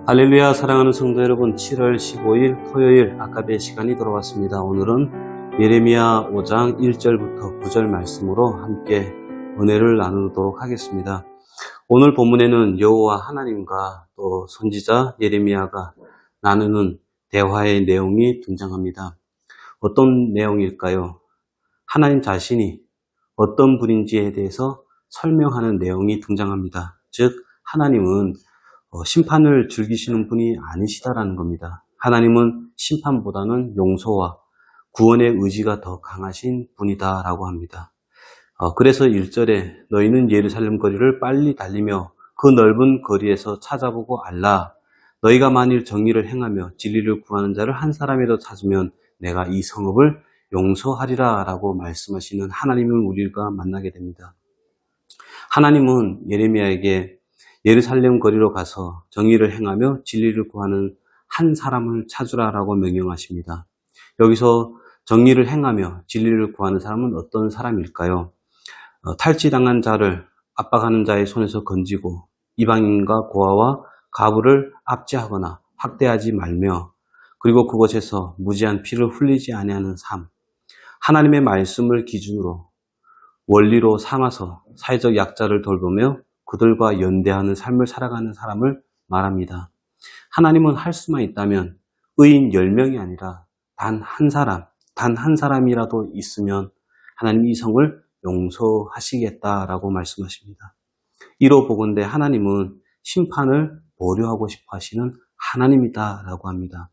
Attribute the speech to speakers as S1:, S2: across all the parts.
S1: 할렐루야. 사랑하는 성도 여러분, 7월 15일 토요일 아까베 시간이 돌아왔습니다. 오늘은 예레미야 5장 1절부터 9절 말씀으로 함께 은혜를 나누도록 하겠습니다. 오늘 본문에는 여호와 하나님과 또 선지자 예레미야가 나누는 대화의 내용이 등장합니다. 어떤 내용일까요? 하나님 자신이 어떤 분인지에 대해서 설명하는 내용이 등장합니다. 즉 하나님은 심판을 즐기시는 분이 아니시다라는 겁니다. 하나님은 심판보다는 용서와 구원의 의지가 더 강하신 분이다라고 합니다. 그래서 1절에 너희는 예루살렘 거리를 빨리 달리며 그 넓은 거리에서 찾아보고 알라. 너희가 만일 정의를 행하며 진리를 구하는 자를 한 사람이라도 찾으면 내가 이 성읍을 용서하리라 라고 말씀하시는 하나님을 우리가 만나게 됩니다. 하나님은 예레미야에게 예루살렘 거리로 가서 정의를 행하며 진리를 구하는 한 사람을 찾으라라고 명령하십니다. 여기서 정의를 행하며 진리를 구하는 사람은 어떤 사람일까요? 탈취당한 자를 압박하는 자의 손에서 건지고 이방인과 고아와 가부를 압제하거나 학대하지 말며 그리고 그곳에서 무지한 피를 흘리지 아니하는 삶, 하나님의 말씀을 기준으로 원리로 삼아서 사회적 약자를 돌보며 그들과 연대하는 삶을 살아가는 사람을 말합니다. 하나님은 할 수만 있다면 의인 10명이 아니라 단 한 사람이라도 있으면 하나님 이 성을 용서하시겠다라고 말씀하십니다. 이로 보건대 하나님은 심판을 보류하고 싶어 하시는 하나님이다라고 합니다.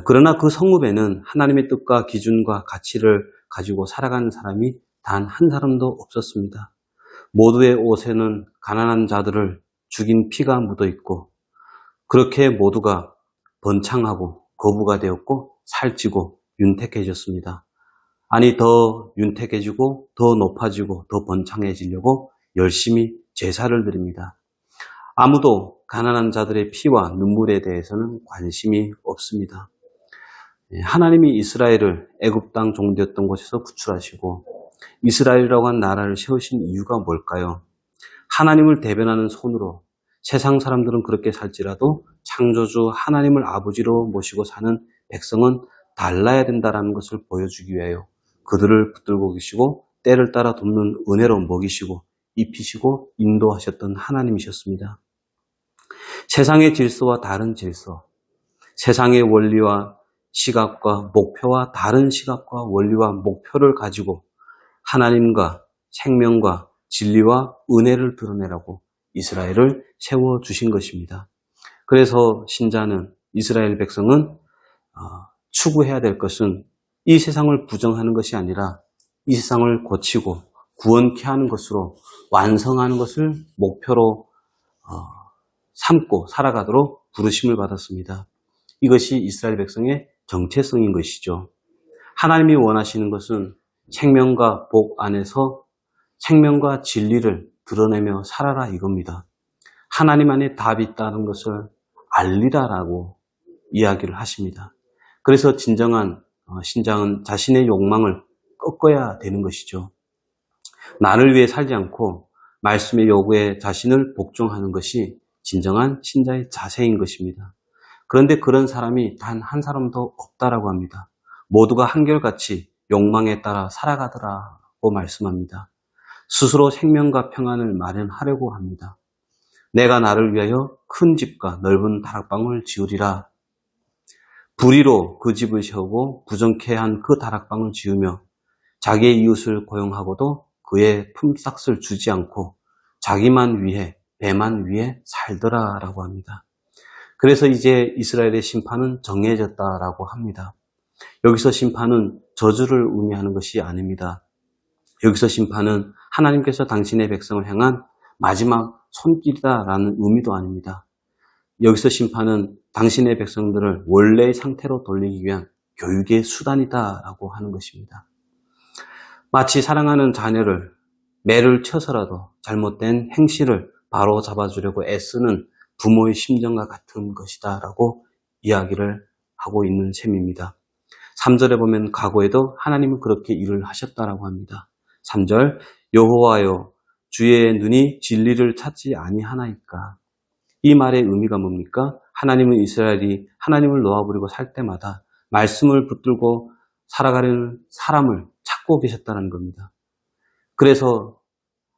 S1: 그러나 그 성읍에는 하나님의 뜻과 기준과 가치를 가지고 살아가는 사람이 단 한 사람도 없었습니다. 모두의 옷에는 가난한 자들을 죽인 피가 묻어 있고 그렇게 모두가 번창하고 거부가 되었고 살찌고 윤택해졌습니다. 아니 더 윤택해지고 더 높아지고 더 번창해지려고 열심히 제사를 드립니다. 아무도 가난한 자들의 피와 눈물에 대해서는 관심이 없습니다. 하나님이 이스라엘을 애굽 땅 종되었던 곳에서 구출하시고 이스라엘이라고 한 나라를 세우신 이유가 뭘까요? 하나님을 대변하는 손으로 세상 사람들은 그렇게 살지라도 창조주 하나님을 아버지로 모시고 사는 백성은 달라야 된다는 것을 보여주기 위하여 그들을 붙들고 계시고 때를 따라 돕는 은혜로 먹이시고 입히시고 인도하셨던 하나님이셨습니다. 세상의 질서와 다른 질서, 세상의 원리와 시각과 목표와 다른 시각과 원리와 목표를 가지고 하나님과 생명과 진리와 은혜를 드러내라고 이스라엘을 세워주신 것입니다. 그래서 신자는 이스라엘 백성은 추구해야 될 것은 이 세상을 부정하는 것이 아니라 이 세상을 고치고 구원케 하는 것으로 완성하는 것을 목표로 삼고 살아가도록 부르심을 받았습니다. 이것이 이스라엘 백성의 정체성인 것이죠. 하나님이 원하시는 것은 생명과 복 안에서 생명과 진리를 드러내며 살아라 이겁니다. 하나님 안에 답이 있다는 것을 알리라라고 이야기를 하십니다. 그래서 진정한 신자는 자신의 욕망을 꺾어야 되는 것이죠. 나를 위해 살지 않고 말씀의 요구에 자신을 복종하는 것이 진정한 신자의 자세인 것입니다. 그런데 그런 사람이 단 한 사람도 없다라고 합니다. 모두가 한결같이 욕망에 따라 살아가더라고 말씀합니다. 스스로 생명과 평안을 마련하려고 합니다. 내가 나를 위하여 큰 집과 넓은 다락방을 지으리라. 불의로 그 집을 세우고 부정케 한 그 다락방을 지으며 자기의 이웃을 고용하고도 그의 품삯을 주지 않고 자기만 위해 배만 위해 살더라라고 합니다. 그래서 이제 이스라엘의 심판은 정해졌다라고 합니다. 여기서 심판은 저주를 의미하는 것이 아닙니다. 여기서 심판은 하나님께서 당신의 백성을 향한 마지막 손길이다라는 의미도 아닙니다. 여기서 심판은 당신의 백성들을 원래의 상태로 돌리기 위한 교육의 수단이다라고 하는 것입니다. 마치 사랑하는 자녀를 매를 쳐서라도 잘못된 행실을 바로 잡아주려고 애쓰는 부모의 심정과 같은 것이다라고 이야기를 하고 있는 셈입니다. 3절에 보면 과거에도 하나님은 그렇게 일을 하셨다라고 합니다. 3절 여호와여 주의 눈이 진리를 찾지 아니하나이까 이 말의 의미가 뭡니까? 하나님은 이스라엘이 하나님을 놓아버리고 살 때마다 말씀을 붙들고 살아가는 사람을 찾고 계셨다는 겁니다. 그래서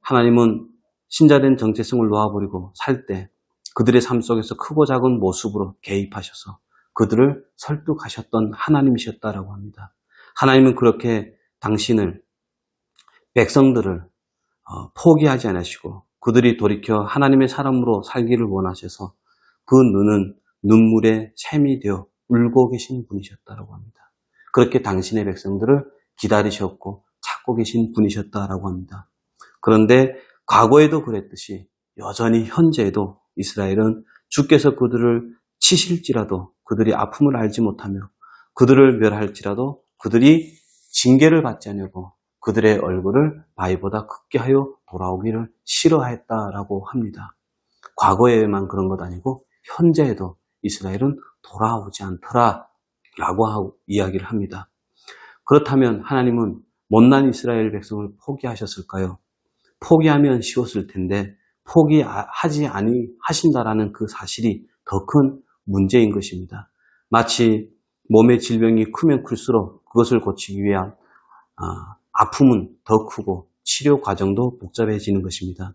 S1: 하나님은 신자된 정체성을 놓아버리고 살 때 그들의 삶 속에서 크고 작은 모습으로 개입하셔서 그들을 설득하셨던 하나님이셨다라고 합니다. 하나님은 그렇게 당신을, 백성들을 포기하지 않으시고 그들이 돌이켜 하나님의 사람으로 살기를 원하셔서 그 눈은 눈물의 샘이 되어 울고 계신 분이셨다라고 합니다. 그렇게 당신의 백성들을 기다리셨고 찾고 계신 분이셨다라고 합니다. 그런데 과거에도 그랬듯이 여전히 현재에도 이스라엘은 주께서 그들을 치실지라도 그들이 아픔을 알지 못하며 그들을 멸할지라도 그들이 징계를 받지 않으려고 그들의 얼굴을 바위보다 굵게 하여 돌아오기를 싫어했다라고 합니다. 과거에만 그런 것 아니고 현재에도 이스라엘은 돌아오지 않더라라고 이야기를 합니다. 그렇다면 하나님은 못난 이스라엘 백성을 포기하셨을까요? 포기하면 쉬웠을 텐데 포기하지 아니하신다라는 그 사실이 더 큰 문제인 것입니다. 마치 몸의 질병이 크면 클수록 그것을 고치기 위한 아픔은 더 크고 치료 과정도 복잡해지는 것입니다.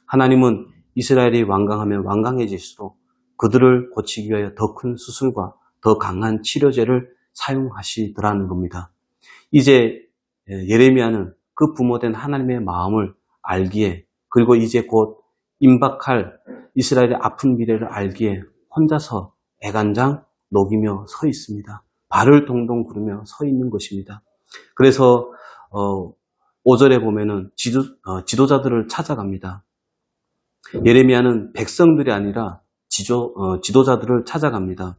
S1: 하나님은 이스라엘이 완강하면 완강해질수록 그들을 고치기 위하여 더 큰 수술과 더 강한 치료제를 사용하시더라는 겁니다. 이제 예레미야는 그 부모된 하나님의 마음을 알기에 그리고 이제 곧 임박할 이스라엘의 아픈 미래를 알기에 혼자서 애간장 녹이며 서 있습니다. 발을 동동 구르며 서 있는 것입니다. 그래서 5절에 보면은 지도자들을 찾아갑니다. 예레미야는 백성들이 아니라 지도자들을 찾아갑니다.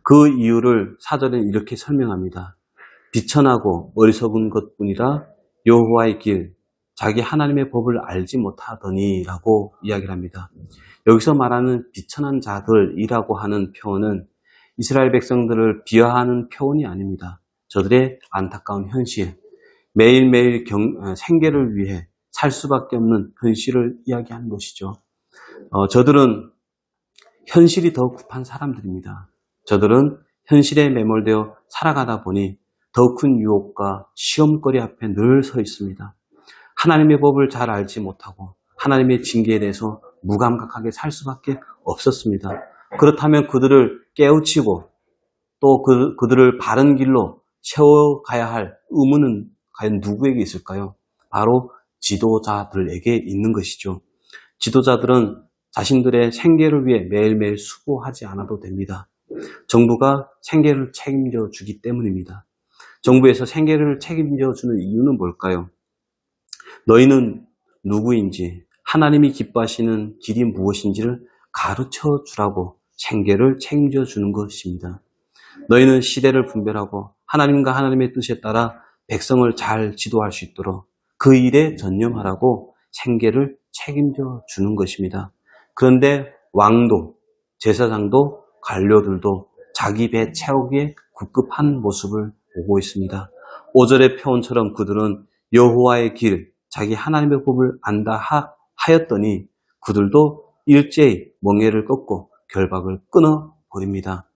S1: 그 이유를 4절에 이렇게 설명합니다. 비천하고 어리석은 것뿐이라 여호와의 길, 자기 하나님의 법을 알지 못하더니 라고 이야기를 합니다. 여기서 말하는 비천한 자들이라고 하는 표현은 이스라엘 백성들을 비하하는 표현이 아닙니다. 저들의 안타까운 현실, 매일매일 생계를 위해 살 수밖에 없는 현실을 이야기하는 것이죠. 저들은 현실이 더 급한 사람들입니다. 저들은 현실에 매몰되어 살아가다 보니 더 큰 유혹과 시험거리 앞에 늘 서 있습니다. 하나님의 법을 잘 알지 못하고 하나님의 징계에 대해서 무감각하게 살 수밖에 없었습니다. 그렇다면 그들을 깨우치고 또 그들을 바른 길로 세워가야 할 의무는 과연 누구에게 있을까요? 바로 지도자들에게 있는 것이죠. 지도자들은 자신들의 생계를 위해 매일매일 수고하지 않아도 됩니다. 정부가 생계를 책임져 주기 때문입니다. 정부에서 생계를 책임져 주는 이유는 뭘까요? 너희는 누구인지 하나님이 기뻐하시는 길이 무엇인지를 가르쳐 주라고 생계를 책임져 주는 것입니다. 너희는 시대를 분별하고 하나님과 하나님의 뜻에 따라 백성을 잘 지도할 수 있도록 그 일에 전념하라고 생계를 책임져 주는 것입니다. 그런데 왕도, 제사장도, 관료들도 자기 배 채우기에 급급한 모습을 보고 있습니다. 5절의 표현처럼 그들은 여호와의 길, 자기 하나님의 법을 안다 하였더니 그들도 일제히 멍에를 꺾고 결박을 끊어버립니다.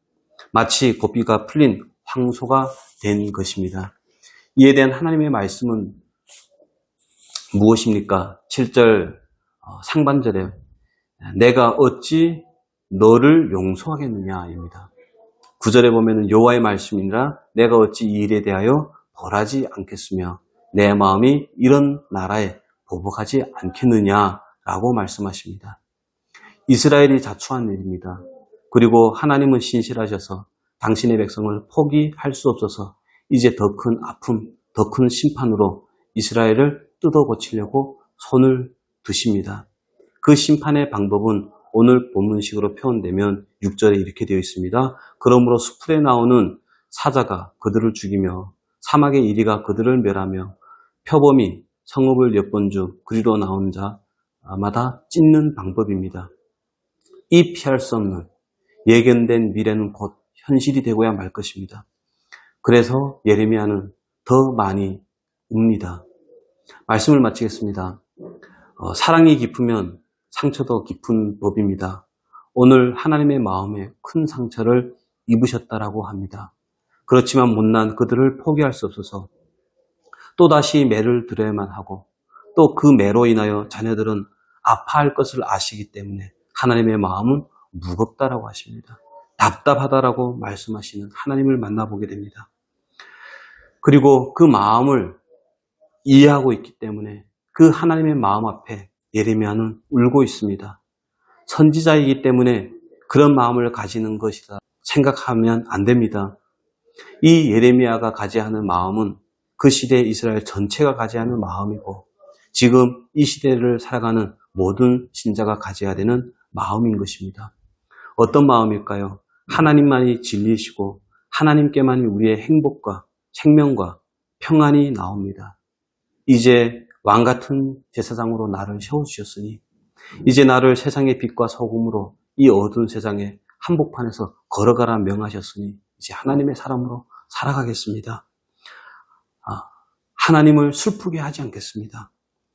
S1: 마치 고삐가 풀린 황소가 된 것입니다. 이에 대한 하나님의 말씀은 무엇입니까? 7절 상반절에 내가 어찌 너를 용서하겠느냐입니다. 9절에 보면 여호와의 말씀이니라 내가 어찌 이 일에 대하여 벌하지 않겠으며 내 마음이 이런 나라에 보복하지 않겠느냐라고 말씀하십니다. 이스라엘이 자초한 일입니다. 그리고 하나님은 신실하셔서 당신의 백성을 포기할 수 없어서 이제 더 큰 아픔, 더 큰 심판으로 이스라엘을 뜯어 고치려고 손을 드십니다. 그 심판의 방법은 오늘 본문식으로 표현되면 6절에 이렇게 되어 있습니다. 그러므로 수풀에 나오는 사자가 그들을 죽이며 사막의 이리가 그들을 멸하며 표범이 성읍을 엿본주 그리로 나온 자마다 찢는 방법입니다. 이 피할 수 없는 예견된 미래는 곧 현실이 되고야 말 것입니다. 그래서 예레미야는 더 많이 웁니다. 말씀을 마치겠습니다. 사랑이 깊으면 상처도 깊은 법입니다. 오늘 하나님의 마음에 큰 상처를 입으셨다라고 합니다. 그렇지만 못난 그들을 포기할 수 없어서 또다시 매를 들어야만 하고 또 그 매로 인하여 자녀들은 아파할 것을 아시기 때문에 하나님의 마음은 무겁다라고 하십니다. 답답하다라고 말씀하시는 하나님을 만나보게 됩니다. 그리고 그 마음을 이해하고 있기 때문에 그 하나님의 마음 앞에 예레미야는 울고 있습니다. 선지자이기 때문에 그런 마음을 가지는 것이다 생각하면 안 됩니다. 이 예레미야가 가져야 하는 마음은 그 시대의 이스라엘 전체가 가져야 하는 마음이고 지금 이 시대를 살아가는 모든 신자가 가져야 되는 마음인 것입니다. 어떤 마음일까요? 하나님만이 진리이시고 하나님께만이 우리의 행복과 생명과 평안이 나옵니다. 이제 왕같은 제사장으로 나를 세워주셨으니 이제 나를 세상의 빛과 소금으로 이 어두운 세상에 한복판에서 걸어가라 명하셨으니 이제 하나님의 사람으로 살아가겠습니다. 하나님을 슬프게 하지 않겠습니다.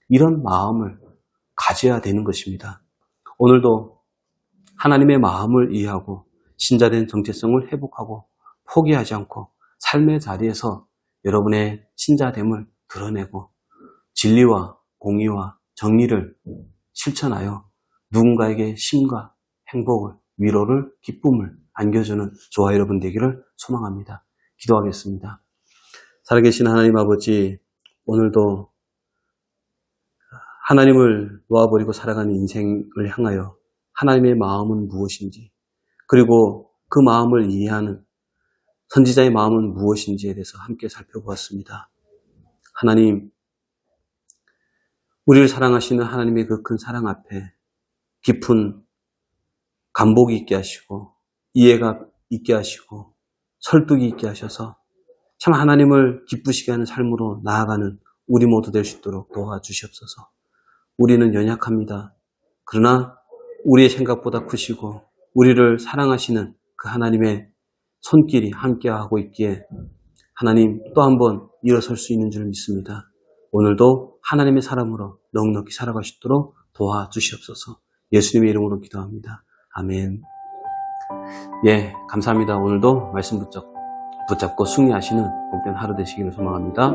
S1: 이런 마음을 가져야 되는 것입니다. 오늘도 하나님의 마음을 이해하고 신자된 정체성을 회복하고 포기하지 않고 삶의 자리에서 여러분의 신자됨을 드러내고 진리와 공의와 정의를 실천하여 누군가에게 힘과 행복을, 위로를, 기쁨을 안겨주는 저와 여러분 되기를 소망합니다. 기도하겠습니다. 살아계신 하나님 아버지, 오늘도 하나님을 놓아버리고 살아가는 인생을 향하여 하나님의 마음은 무엇인지, 그리고 그 마음을 이해하는 선지자의 마음은 무엇인지에 대해서 함께 살펴보았습니다. 하나님, 우리를 사랑하시는 하나님의 그 큰 사랑 앞에 깊은 감복이 있게 하시고 이해가 있게 하시고 설득이 있게 하셔서 참 하나님을 기쁘시게 하는 삶으로 나아가는 우리 모두 될 수 있도록 도와주시옵소서. 우리는 연약합니다. 그러나 우리의 생각보다 크시고 우리를 사랑하시는 그 하나님의 손길이 함께하고 있기에 하나님 또 한 번 일어설 수 있는 줄 믿습니다. 오늘도 하나님의 사람으로 넉넉히 살아갈 수 있도록 도와주시옵소서. 예수님의 이름으로 기도합니다. 아멘. 예, 감사합니다. 오늘도 말씀 붙잡고 승리하시는 복된 하루 되시기를 소망합니다.